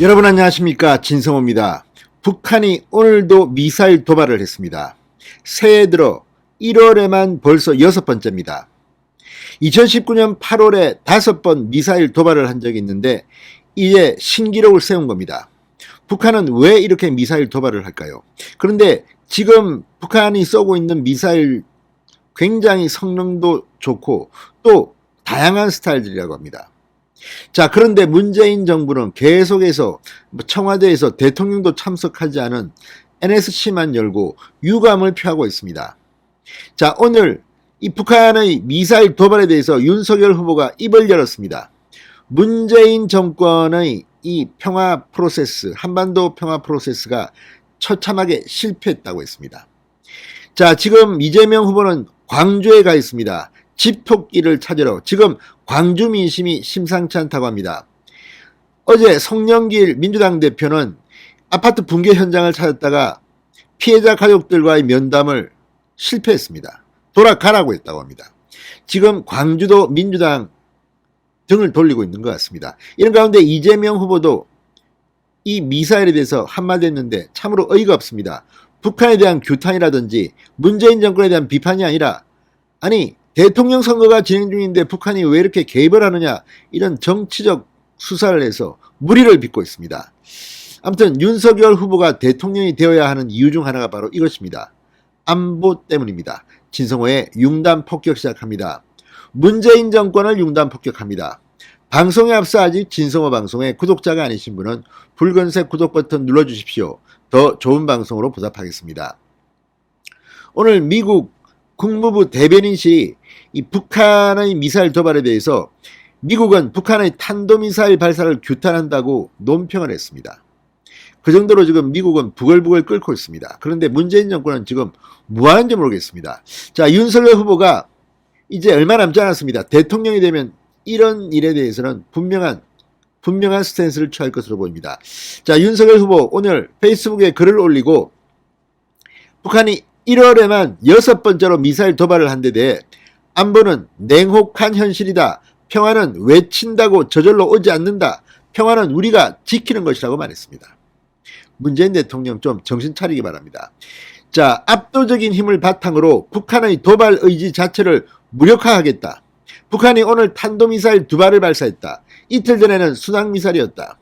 여러분 안녕하십니까, 진성호입니다. 북한이 오늘도 미사일 도발을 했습니다. 새해 들어 1월에만 벌써 6번째입니다. 2019년 8월에 5번 미사일 도발을 한 적이 있는데 이제 신기록을 세운 겁니다. 북한은 왜 이렇게 미사일 도발을 할까요? 그런데 지금 북한이 쏘고 있는 미사일 굉장히 성능도 좋고 또 다양한 스타일들이라고 합니다. 자, 그런데 문재인 정부는 계속해서 청와대에서 대통령도 참석하지 않은 NSC만 열고 유감을 표하고 있습니다. 자, 오늘 이 북한의 미사일 도발에 대해서 윤석열 후보가 입을 열었습니다. 문재인 정권의 이 평화 프로세스, 한반도 평화 프로세스가 처참하게 실패했다고 했습니다. 자, 지금 이재명 후보는 광주에 가 있습니다. 집토끼를 찾으러. 지금 광주 민심이 심상치 않다고 합니다. 어제 송영길 민주당 대표는 아파트 붕괴 현장을 찾았다가 피해자 가족들과의 면담을 실패했습니다. 돌아가라고 했다고 합니다. 지금 광주도 민주당 등을 돌리고 있는 것 같습니다. 이런 가운데 이재명 후보도 이 미사일에 대해서 한마디 했는데 참으로 어이가 없습니다. 북한에 대한 규탄이라든지 문재인 정권에 대한 비판이 아니라, 아니 대통령 선거가 진행 중인데 북한이 왜 이렇게 개입을 하느냐, 이런 정치적 수사를 해서 무리를 빚고 있습니다. 아무튼 윤석열 후보가 대통령이 되어야 하는 이유 중 하나가 바로 이것입니다. 안보 때문입니다. 진성호의 융단 폭격 시작합니다. 문재인 정권을 융단 폭격합니다. 방송에 앞서 아직 진성호 방송의 구독자가 아니신 분은 붉은색 구독 버튼 눌러주십시오. 더 좋은 방송으로 보답하겠습니다. 오늘 미국 국무부 대변인실이 이 북한의 미사일 도발에 대해서 미국은 북한의 탄도미사일 발사를 규탄한다고 논평을 했습니다. 그 정도로 지금 미국은 부글부글 끓고 있습니다. 그런데 문재인 정권은 지금 뭐 하는지 모르겠습니다. 자, 윤석열 후보가 이제 얼마 남지 않았습니다. 대통령이 되면 이런 일에 대해서는 분명한 스탠스를 취할 것으로 보입니다. 자, 윤석열 후보 오늘 페이스북에 글을 올리고 북한이 1월에만 6번째로 미사일 도발을 한 데 대해 안보는 냉혹한 현실이다. 평화는 외친다고 저절로 오지 않는다. 평화는 우리가 지키는 것이라고 말했습니다. 문재인 대통령 좀 정신 차리기 바랍니다. 자, 압도적인 힘을 바탕으로 북한의 도발 의지 자체를 무력화하겠다. 북한이 오늘 탄도미사일 2발을 발사했다. 이틀 전에는 순항미사일이었다.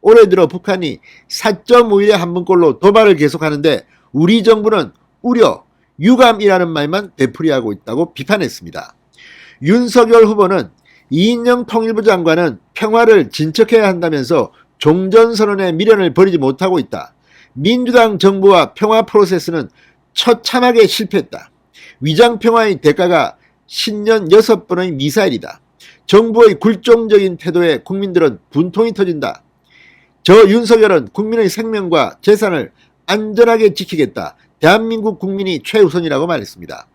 올해 들어 북한이 4.5일에 한 번꼴로 도발을 계속하는데 우리 정부는 우려, 유감이라는 말만 되풀이하고 있다고 비판했습니다. 윤석열 후보는 이인영 통일부 장관은 평화를 진척해야 한다면서 종전선언의 미련을 버리지 못하고 있다. 민주당 정부와 평화 프로세스는 처참하게 실패했다. 위장평화의 대가가 신년 6번의 미사일이다. 정부의 굴종적인 태도에 국민들은 분통이 터진다. 저 윤석열은 국민의 생명과 재산을 안전하게 지키겠다. 대한민국 국민이 최우선이라고 말했습니다.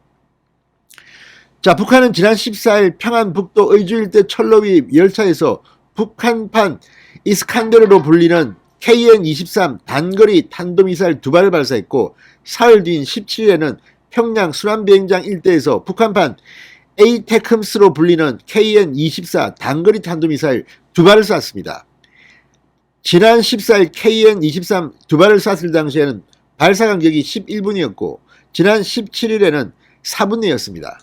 자, 북한은 지난 14일 평안북도 의주일대 철로위 열차에서 북한판 이스칸데르로 불리는 KN-23 단거리 탄도미사일 2발을 발사했고 사흘 뒤인 17일에는 평양 순환비행장 일대에서 북한판 에이테크스로 불리는 KN-24 단거리 탄도미사일 2발을 쐈습니다. 지난 14일 KN-23 2발을 쐈을 당시에는 발사 간격이 11분이었고 지난 17일에는 4분 내였습니다.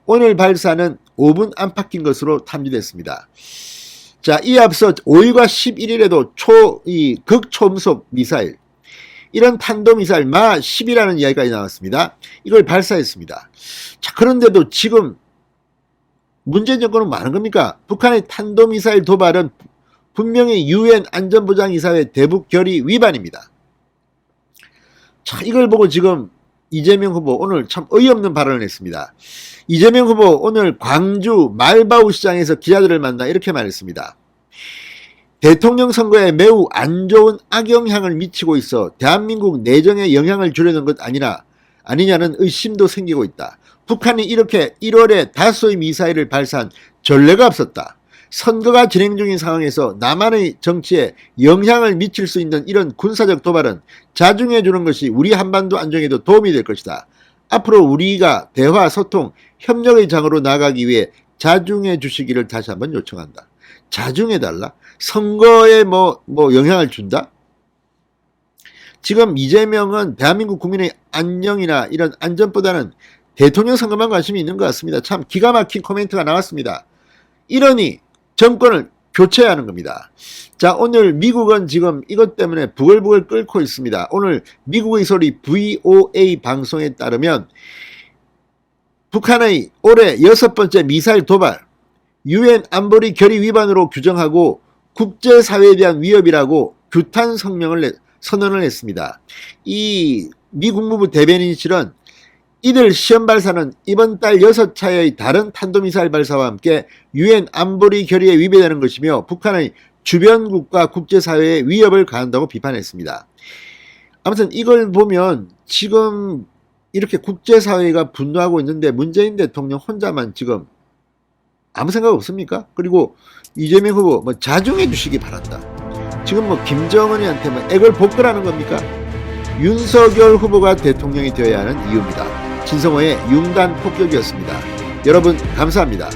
오늘 발사는 5분 안팎인 것으로 탐지됐습니다. 자, 이에 앞서 5일과 11일에도 극초음속 미사일, 이런 탄도미사일 마 10이라는 이야기가 나왔습니다. 이걸 발사했습니다. 자, 그런데도 지금 문재인 정권은 뭐 하는 겁니까? 북한의 탄도미사일 도발은 분명히 UN 안전보장이사회 대북 결의 위반입니다. 자, 이걸 보고 지금 이재명 후보 오늘 참 어이없는 발언을 했습니다. 이재명 후보 오늘 광주 말바우 시장에서 기자들을 만나 이렇게 말했습니다. 대통령 선거에 매우 안 좋은 악영향을 미치고 있어 대한민국 내정에 영향을 주려는 것 아니냐는 의심도 생기고 있다. 북한이 이렇게 1월에 다수의 미사일을 발사한 전례가 없었다. 선거가 진행 중인 상황에서 남한의 정치에 영향을 미칠 수 있는 이런 군사적 도발은 자중해 주는 것이 우리 한반도 안정에도 도움이 될 것이다. 앞으로 우리가 대화, 소통, 협력의 장으로 나아가기 위해 자중해 주시기를 다시 한번 요청한다. 자중해달라? 선거에 뭐 영향을 준다? 지금 이재명은 대한민국 국민의 안녕이나 이런 안전보다는 대통령 선거만 관심이 있는 것 같습니다. 참 기가 막힌 코멘트가 나왔습니다. 이러니 정권을 교체해야 하는 겁니다. 자, 오늘 미국은 지금 이것 때문에 부글부글 끓고 있습니다. 오늘 미국의 소리 VOA 방송에 따르면 북한의 올해 6번째 미사일 도발, UN 안보리 결의 위반으로 규정하고 국제사회에 대한 위협이라고 규탄 선언을 했습니다. 이 미 국무부 대변인실은 이들 시험 발사는 이번 달 6차의 다른 탄도미사일 발사와 함께 UN 안보리 결의에 위배되는 것이며 북한의 주변국가 국제사회에 위협을 가한다고 비판했습니다. 아무튼 이걸 보면 지금 이렇게 국제사회가 분노하고 있는데 문재인 대통령 혼자만 지금 아무 생각 없습니까? 그리고 이재명 후보 뭐 자중해 주시기 바란다. 지금 뭐 김정은이한테 뭐 액을 복구라는 겁니까? 윤석열 후보가 대통령이 되어야 하는 이유입니다. 진성호의 융단 폭격이었습니다. 여러분 감사합니다.